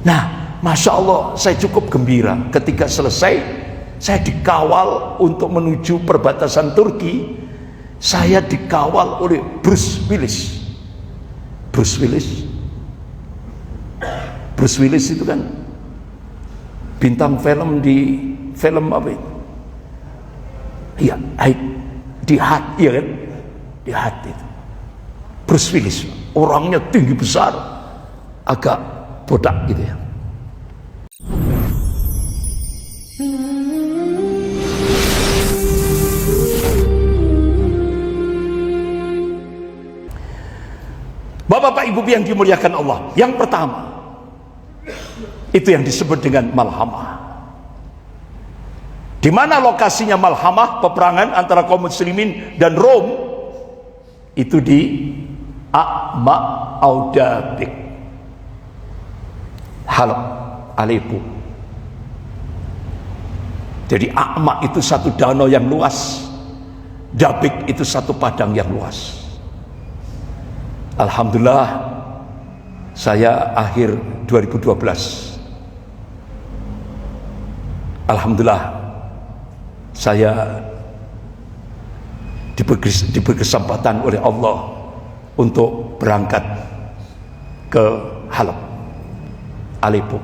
Nah, Masya Allah, saya cukup gembira ketika selesai. Saya dikawal untuk menuju perbatasan Turki. Saya dikawal oleh Bruce Willis. Bruce Willis itu kan bintang film di film apa itu? Iya, di Hat, iya kan? Di Hat itu. Bruce Willis, orangnya tinggi besar, agak botak gitu ya. Bapak-bapak, ibu yang dimuliakan Allah, yang pertama itu yang disebut dengan Malhamah. Di mana lokasinya Malhamah, peperangan antara kaum muslimin dan Rom? Itu di A'ma Audabik, Halab, Aleppo. Jadi A'ma itu satu danau yang luas, Dabik itu satu padang yang luas. Alhamdulillah, saya akhir 2012, alhamdulillah, saya diberi kesempatan oleh Allah untuk berangkat ke Halab, Aleppo.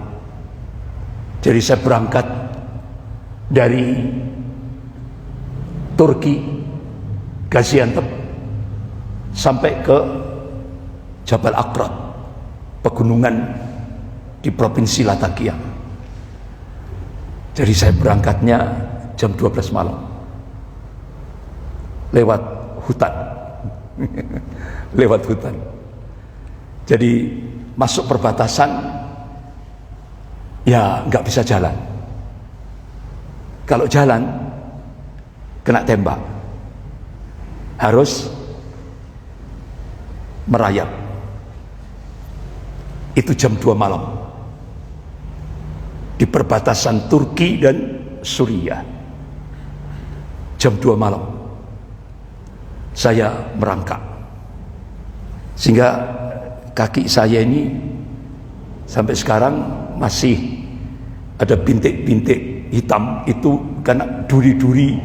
Jadi saya berangkat dari Turki, Gaziantep, sampai ke Jabal Aqrat, pegunungan di provinsi Latakia. Jadi saya berangkatnya jam 12 malam lewat hutan. Lewat hutan. Jadi masuk perbatasan ya nggak bisa jalan. Kalau jalan kena tembak, harus merayap. Itu jam 2 malam di perbatasan Turki dan Suriah. Jam 2 malam saya merangkak, sehingga kaki saya ini sampai sekarang masih ada bintik-bintik hitam. Itu karena duri-duri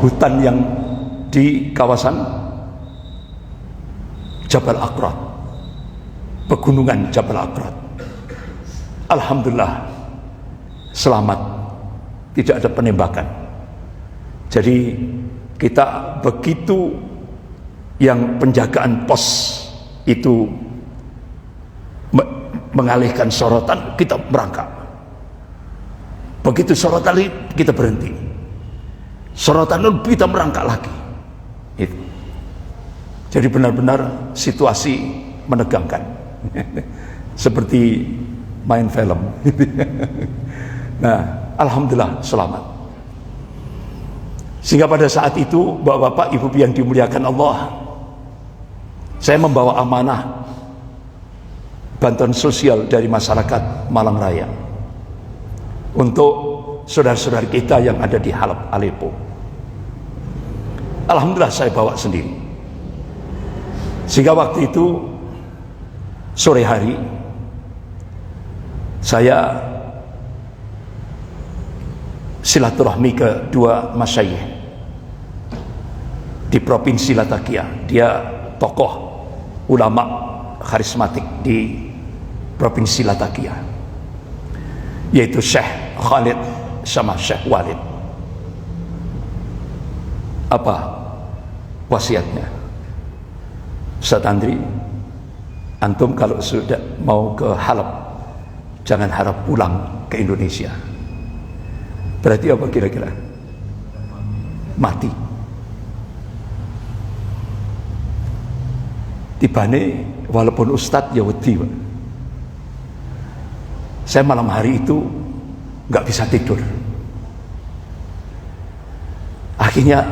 hutan yang di kawasan Jabal Aqrat, pegunungan Jabal Aqrat. Alhamdulillah selamat, tidak ada penembakan. Jadi kita begitu yang penjagaan pos itu mengalihkan sorotan, kita berangkat. Begitu sorotan kita berhenti, sorotan kita merangkak lagi. Itu. Jadi benar-benar situasi menegangkan. Seperti main film. Nah, alhamdulillah selamat. Sehingga pada saat itu, bapak-bapak, ibu yang dimuliakan Allah, saya membawa amanah bantuan sosial dari masyarakat Malang Raya untuk saudara-saudara kita yang ada di Halab, Aleppo. Alhamdulillah saya bawa sendiri. Sehingga waktu itu sore hari saya silaturahmi ke dua masyayikh di provinsi Latakia. Dia tokoh ulama karismatik di provinsi Latakia, yaitu Syekh Khalid sama Syekh Walid. Apa wasiatnya? Ustaz Andri, antum kalau sudah mau ke Halab, jangan harap pulang ke Indonesia. Berarti apa kira-kira? Mati. Tibane walaupun Ustadz ya wedi. Saya malam hari itu nggak bisa tidur. Akhirnya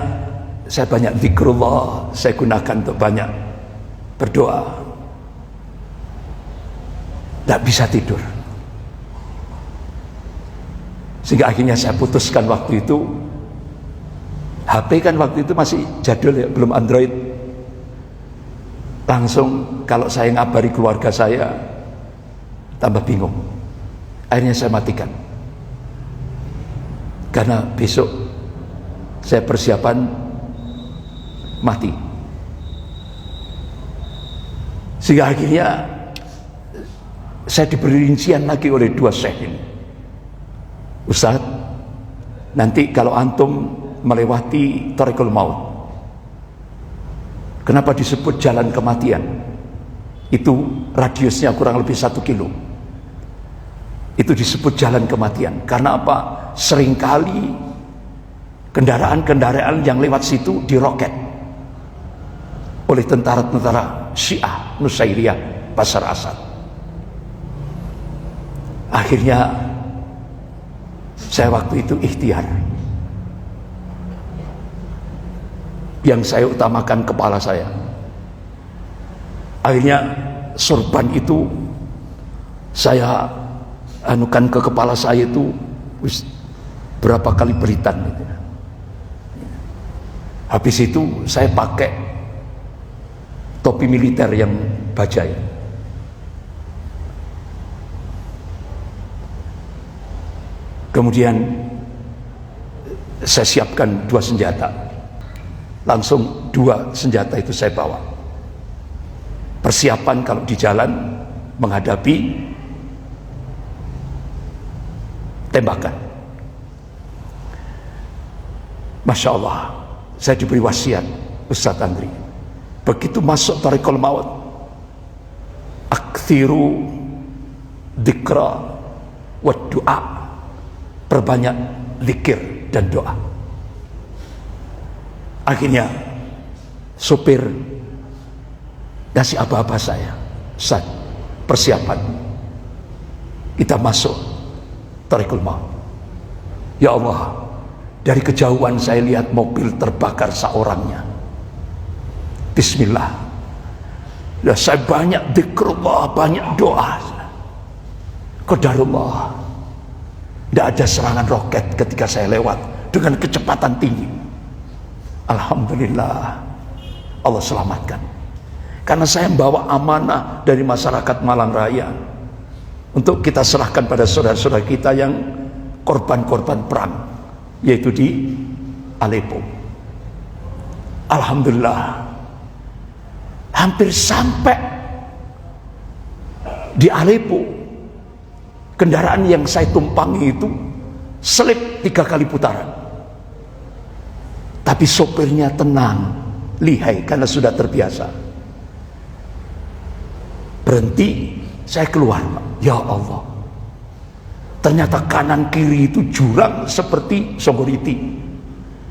saya banyak zikrullah, saya gunakan untuk banyak berdoa. Tidak bisa tidur. Sehingga akhirnya saya putuskan waktu itu, HP kan waktu itu masih jadul ya, belum Android. Langsung kalau saya ngabari keluarga saya, tambah bingung. Akhirnya saya matikan. Karena besok saya persiapan mati. Sehingga akhirnya saya diberi rincian lagi oleh dua syekh ini. Ustaz, nanti kalau antum melewati Thariqul Maut, kenapa disebut jalan kematian? Itu radiusnya kurang lebih 1 kilo. Itu disebut jalan kematian. Karena apa? Seringkali kendaraan-kendaraan yang lewat situ diroket oleh tentara-tentara Syiah Nusairiyah Bashar Asad. Akhirnya saya waktu itu ikhtiar. Yang saya utamakan kepala saya. Akhirnya sorban itu saya anukan ke kepala saya itu berapa kali beritan gitu. Habis itu saya pakai topi militer yang bajai. Kemudian saya siapkan 2 senjata. Langsung 2 senjata itu saya bawa. Persiapan kalau di jalan menghadapi tembakan. Masya Allah, saya diberi wasiat Ustadz Andri. Begitu masuk Thariqul Maut, aktsiru dzikra wa doa, perbanyak zikir dan doa. Akhirnya sopir kasih apa-apa saya, Ustaz, persiapan kita masuk Thariqul Maut. Ya Allah, dari kejauhan saya lihat mobil terbakar seorangnya. Bismillah. Ya, saya banyak zikrullah, banyak doa. Qadarullah. Tidak ada serangan roket ketika saya lewat dengan kecepatan tinggi. Alhamdulillah, Allah selamatkan. Karena saya membawa amanah dari masyarakat Malang Raya untuk kita serahkan pada saudara-saudara kita yang korban-korban perang, yaitu di Aleppo. Alhamdulillah, hampir sampai di Aleppo, kendaraan yang saya tumpangi itu selip 3 kali putaran. Tapi sopirnya tenang, lihai karena sudah terbiasa. Berhenti, saya keluar. Ya Allah, ternyata kanan kiri itu jurang seperti Songgoriti.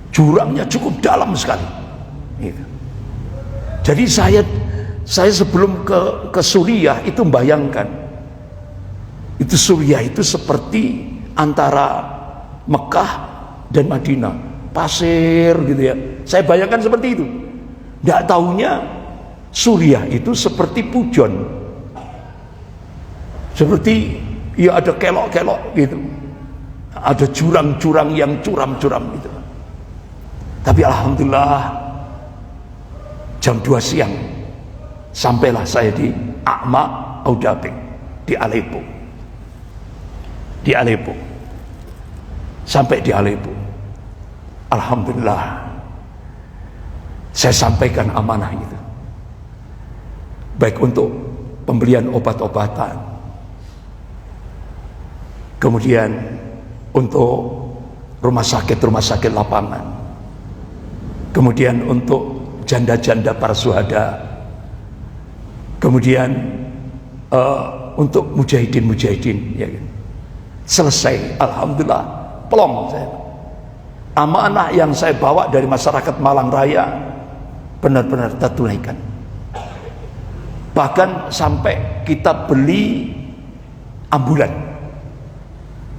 Jurangnya cukup dalam sekali. Gitu. Jadi saya sebelum ke Suriah itu membayangkan, itu Suriah itu seperti antara Mekah dan Madinah, pasir gitu ya. Saya bayangkan seperti itu. Nggak taunya Suriah itu seperti Pujon, seperti ya ada kelok-kelok gitu, ada jurang-jurang yang curam-curam gitu. Tapi alhamdulillah jam 2 siang sampailah saya di A'ma Audabek, di Aleppo. Di Aleppo. Sampai di Aleppo. Alhamdulillah saya sampaikan amanah itu. Baik untuk pembelian obat-obatan, kemudian untuk rumah sakit lapangan, kemudian untuk janda-janda para syuhada, kemudian untuk mujahidin ya. Selesai, alhamdulillah, plong saya. Amanah yang saya bawa dari masyarakat Malang Raya benar-benar tertunaikan. Bahkan sampai kita beli ambulan,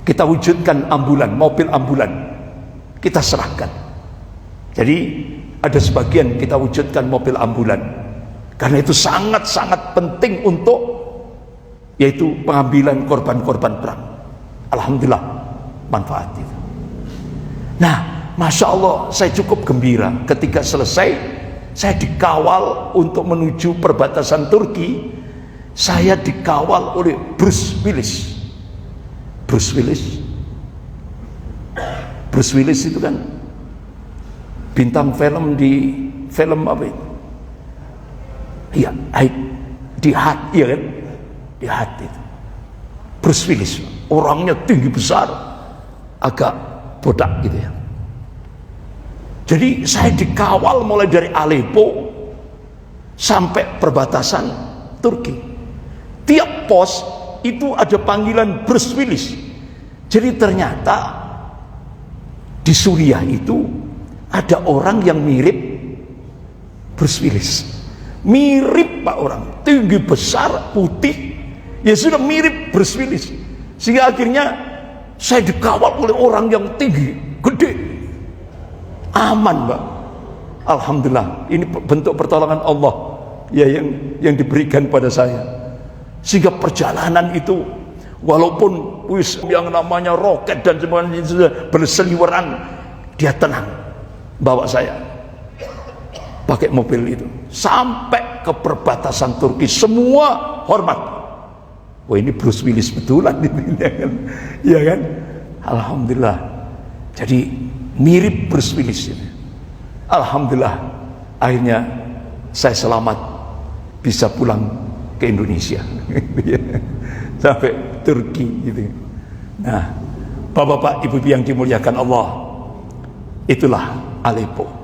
kita wujudkan ambulan, mobil ambulan, kita serahkan. Jadi ada sebagian kita wujudkan mobil ambulan, karena itu sangat-sangat penting untuk yaitu pengambilan korban-korban perang. Alhamdulillah manfaat itu. Nah, Masya Allah, saya cukup gembira ketika selesai. Saya dikawal untuk menuju perbatasan Turki. Saya dikawal oleh Bruce Willis. Bruce Willis itu kan bintang film di film apa itu? Iya, di Hat, iya kan? Di Hat itu. Bruce Willis, orangnya tinggi besar, agak botak gitu ya. Jadi saya dikawal mulai dari Aleppo sampai perbatasan Turki. Tiap pos itu ada panggilan Bruce Willis. Jadi ternyata di Suriah itu ada orang yang mirip Bruce Willis. Mirip Pak, orang tinggi besar, putih, ya sudah mirip Bruce Willis. Sehingga akhirnya saya dikawal oleh orang yang tinggi, gede, aman Pak. Alhamdulillah, ini bentuk pertolongan Allah ya yang diberikan pada saya. Sehingga perjalanan itu walaupun yang namanya roket dan semuanya sudah berseliweran, dia tenang bawa saya pakai mobil itu sampai ke perbatasan Turki. Semua hormat. Wah, ini Bruce Willis betulan ini, ya kan? Alhamdulillah. Jadi mirip Bruce Willis ini. Alhamdulillah, akhirnya saya selamat bisa pulang ke Indonesia sampai Turki gitu. Nah, Bapak-bapak, Ibu-ibu yang dimuliakan Allah, itulah Aleppo.